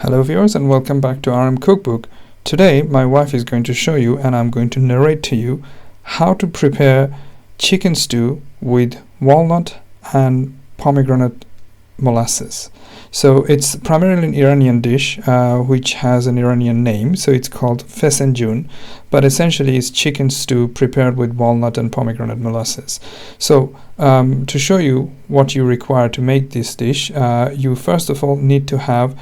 Hello viewers and welcome back to RM Cookbook. Today my wife is going to show you and I'm going to narrate to you how to prepare chicken stew with walnut and pomegranate molasses. So it's primarily an Iranian dish which has an Iranian name, so it's called Fesenjan, but essentially it's chicken stew prepared with walnut and pomegranate molasses. So to show you what you require to make this dish, you first of all need to have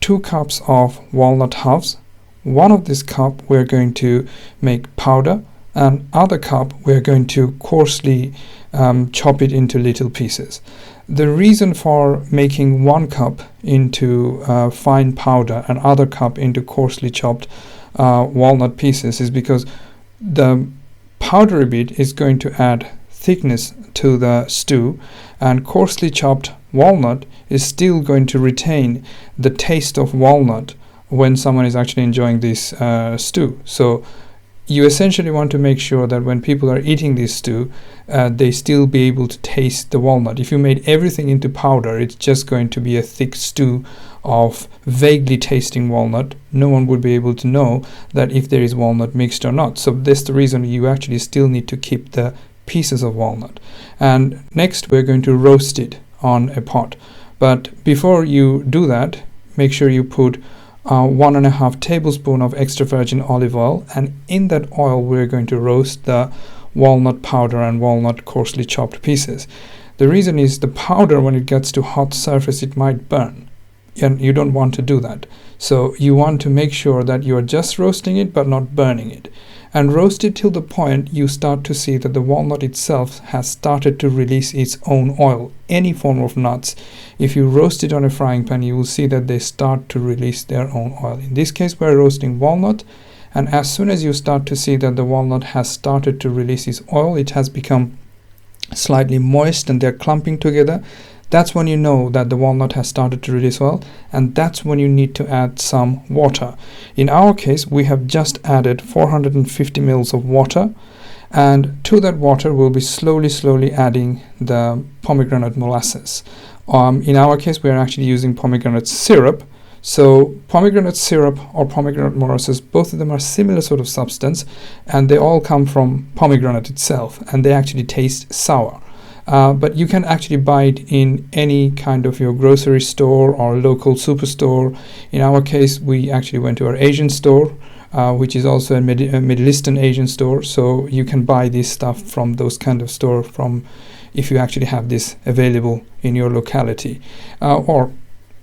2 cups of walnut halves. One of this cup we're going to make powder, and other cup we're going to coarsely chop it into little pieces. The reason for making 1 cup into fine powder and other cup into coarsely chopped walnut pieces is because the powdery bit is going to add thickness to the stew, and coarsely chopped walnut is still going to retain the taste of walnut when someone is actually enjoying this stew. So you essentially want to make sure that when people are eating this stew, they still be able to taste the walnut. If you made everything into powder, it's just going to be a thick stew of vaguely tasting walnut. No one would be able to know that if there is walnut mixed or not. So that's the reason you actually still need to keep the pieces of walnut. And next we're going to roast it on a pot. But before you do that, make sure you put 1.5 tablespoons of extra virgin olive oil, and in that oil we're going to roast the walnut powder and walnut coarsely chopped pieces. The reason is the powder, when it gets to hot surface, it might burn, and you don't want to do that. So you want to make sure that you are just roasting it but not burning it, and roast it till the point you start to see that the walnut itself has started to release its own oil. Any form of nuts, if you roast it on a frying pan, you will see that they start to release their own oil. In this case we're roasting walnut, and as soon as you start to see that the walnut has started to release its oil, it has become slightly moist and they're clumping together, that's when you know that the walnut has started to release oil, and that's when you need to add some water. In our case, we have just added 450 ml of water, and to that water we'll be slowly adding the pomegranate molasses. In our case, we are actually using pomegranate syrup. So pomegranate syrup or pomegranate molasses, both of them are similar sort of substance, and they all come from pomegranate itself, and they actually taste sour. But you can actually buy it in any kind of your grocery store or local superstore. In our case, we actually went to our Asian store, which is also a Middle Eastern Asian store. So you can buy this stuff from those kind of store if you actually have this available in your locality. Or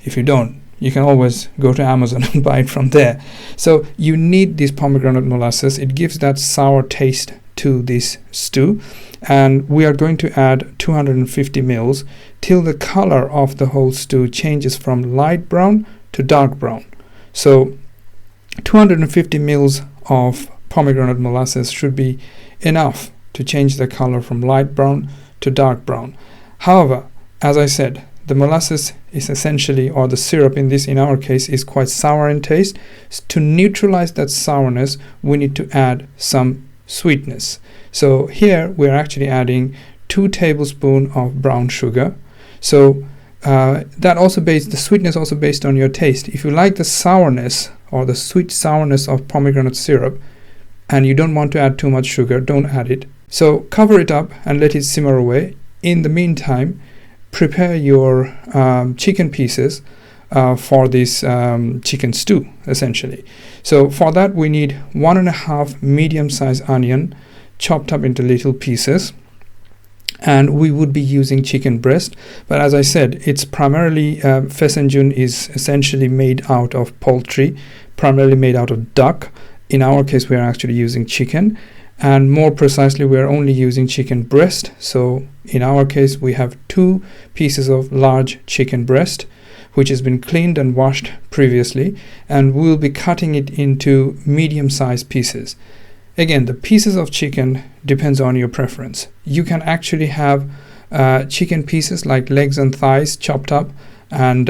if you don't, you can always go to Amazon and buy it from there. So you need this pomegranate molasses. It gives that sour taste to this stew, and we are going to add 250 ml till the color of the whole stew changes from light brown to dark brown. So 250 ml of pomegranate molasses should be enough to change the color from light brown to dark brown. However, as I said, the molasses is essentially, or the syrup in our case, is quite sour in taste. To neutralize that sourness, we need to add some sweetness. So here we're actually adding 2 tablespoons of brown sugar. So the sweetness also based on your taste. If you like the sourness or the sweet sourness of pomegranate syrup and you don't want to add too much sugar, don't add it. So cover it up and let it simmer away. In the meantime, prepare your chicken pieces for this chicken stew essentially. So for that we need 1.5 medium-sized onion chopped up into little pieces, and we would be using chicken breast, but as I said, it's primarily Fesenjan is essentially made out of poultry, primarily made out of duck. In our case we are actually using chicken, and more precisely we are only using chicken breast. So in our case we have 2 pieces of large chicken breast which has been cleaned and washed previously, and we'll be cutting it into medium-sized pieces. Again, the pieces of chicken depends on your preference. You can actually have chicken pieces like legs and thighs chopped up and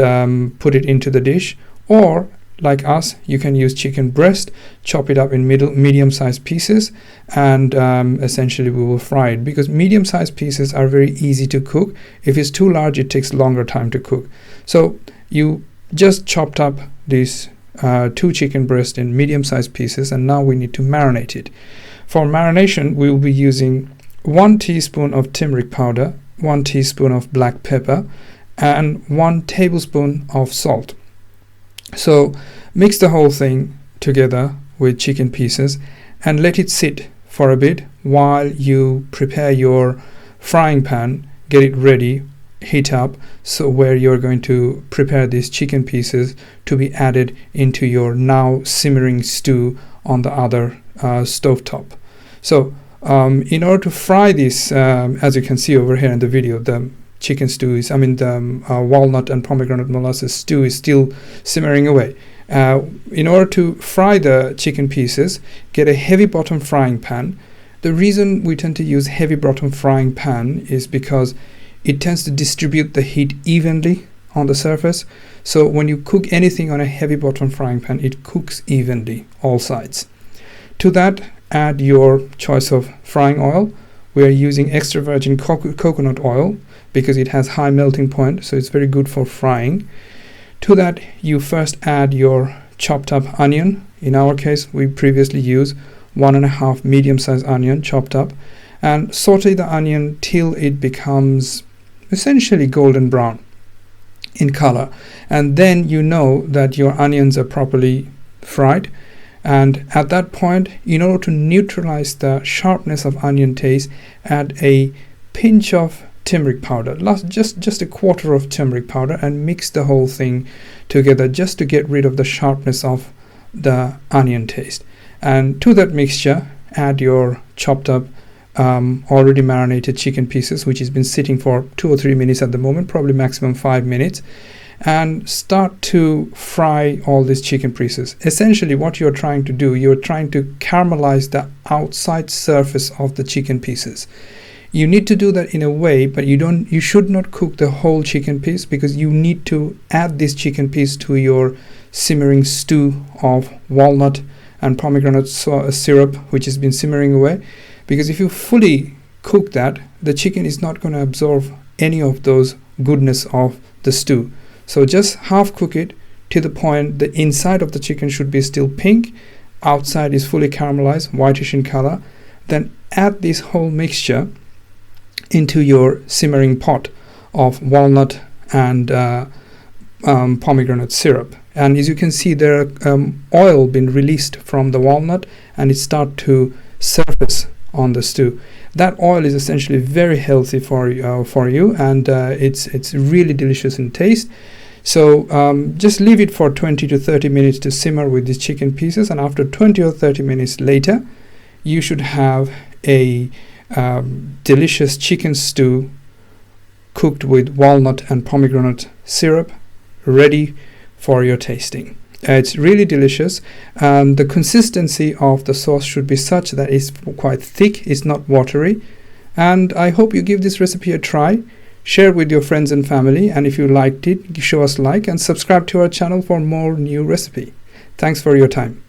put it into the dish, or like us, you can use chicken breast, chop it up in medium-sized pieces, and essentially we will fry it, because medium-sized pieces are very easy to cook. If it's too large, it takes longer time to cook. So you just chopped up these 2 chicken breasts in medium-sized pieces, and now we need to marinate it. For marination, we will be using 1 teaspoon of turmeric powder, 1 teaspoon of black pepper, and 1 tablespoon of salt. So mix the whole thing together with chicken pieces and let it sit for a bit while you prepare your frying pan, get it ready, heat up, so where you're going to prepare these chicken pieces to be added into your now simmering stew on the other stovetop. So in order to fry this, as you can see over here in the video, the chicken stew is, the walnut and pomegranate molasses stew is still simmering away. In order to fry the chicken pieces, get a heavy bottom frying pan. The reason we tend to use heavy bottom frying pan is because it tends to distribute the heat evenly on the surface. So when you cook anything on a heavy bottom frying pan, it cooks evenly all sides. To that, add your choice of frying oil. We are using extra virgin coconut oil because it has high melting point, so it's very good for frying. To that, you first add your chopped up onion. In our case, we previously used 1.5 medium-sized onion chopped up, and saute the onion till it becomes essentially golden brown in color, and then you know that your onions are properly fried. And at that point, in order to neutralize the sharpness of onion taste, add a pinch of turmeric powder, just a quarter of turmeric powder, and mix the whole thing together just to get rid of the sharpness of the onion taste. And to that mixture, add your chopped up already marinated chicken pieces, which has been sitting for 2 or 3 minutes at the moment, probably maximum 5 minutes, and start to fry all these chicken pieces. Essentially what you're trying to do, you're trying to caramelize the outside surface of the chicken pieces. You need to do that in a way, but you should not cook the whole chicken piece, because you need to add this chicken piece to your simmering stew of walnut and pomegranate syrup, which has been simmering away. Because if you fully cook that, the chicken is not going to absorb any of those goodness of the stew. So just half cook it to the point the inside of the chicken should be still pink, outside is fully caramelized, whitish in color. Then add this whole mixture into your simmering pot of walnut and pomegranate syrup. And as you can see, there oil been released from the walnut, and it start to surface on the stew. That oil is essentially very healthy for you, and it's really delicious in taste. So just leave it for 20 to 30 minutes to simmer with these chicken pieces, and after 20 or 30 minutes later, you should have a delicious chicken stew cooked with walnut and pomegranate syrup, ready for your tasting. It's really delicious. The consistency of the sauce should be such that it's quite thick, it's not watery. And I hope you give this recipe a try. Share with your friends and family, and if you liked it, show us like and subscribe to our channel for more new recipe. Thanks for your time.